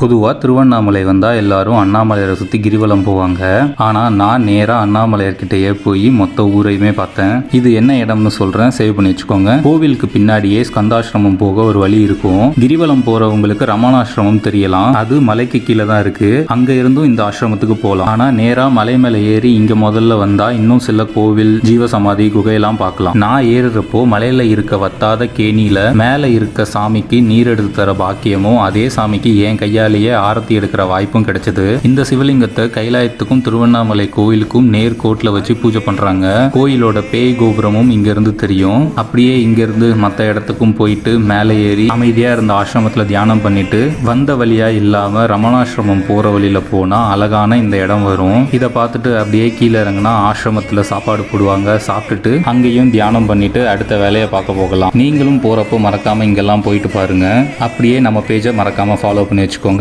பொதுவாக திருவண்ணாமலை வந்தால் எல்லாரும் அண்ணாமலையரை சுற்றி கிரிவலம் போவாங்க. ஆனால் நான் நேராக அண்ணாமலையர்கிட்டயே போய் மொத்த ஊரையுமே பார்த்தேன். இது என்ன இடம்னு சொல்கிறேன், சேவ் பண்ணி வச்சுக்கோங்க. கோவிலுக்கு பின்னாடியே ஸ்கந்தாசிரமம் போக ஒரு வழி இருக்கும். கிரிவலம் போகிறவங்களுக்கு ரமணாசிரமம் தெரியலாம், அது மலைக்கு கீழே தான் இருக்குது. அங்கே இருந்தும் இந்த ஆசிரமத்துக்கு போகலாம். ஆனால் நேராக மலை மேலே ஏறி இங்கே முதல்ல வந்தால் இன்னும் சில கோவில், ஜீவசமாதி, குகையெல்லாம் பார்க்கலாம். நான் ஏறுறப்போ மலையில் இருக்க வத்தாத கேணியில் மேலே இருக்க சாமிக்கு நீர் எடுத்து தர பாக்கியமும் அதே சாமிக்கு என் கையால் ஆரத்தி எடுக்கிற வாய்ப்பும் கிடைச்சது. இந்த சிவலிங்கத்தை கைலாயத்துக்கும் திருவண்ணாமலை கோயிலுக்கும் நேர் கோட்ல வச்சு பூஜை பண்றாங்க. கோயிலோட பேய் கோபுரமும் இங்க இருந்து தெரியும். அப்படியே இங்க இருந்து மற்ற இடத்துக்கும் போயிட்டு மேலே ஏறி அமைதியா இருந்த ஆசிரமத்துல தியானம் பண்ணிட்டு வந்த வழியா இல்லாம ரமணாசிரமம் போற வழியில போனா அழகான இந்த இடம் வரும். இதை பார்த்துட்டு அப்படியே கீழே இறங்கினா ஆசிரமத்துல சாப்பாடு போடுவாங்க. சாப்பிட்டுட்டு அங்கேயும் தியானம் பண்ணிட்டு அடுத்த வேலையை பார்க்க போகலாம். நீங்களும் போறப்போ மறக்காம இங்கெல்லாம் போயிட்டு பாருங்க. அப்படியே நம்ம பேஜை மறக்காம ஃபாலோ பண்ணி வச்சுக்கோங்க.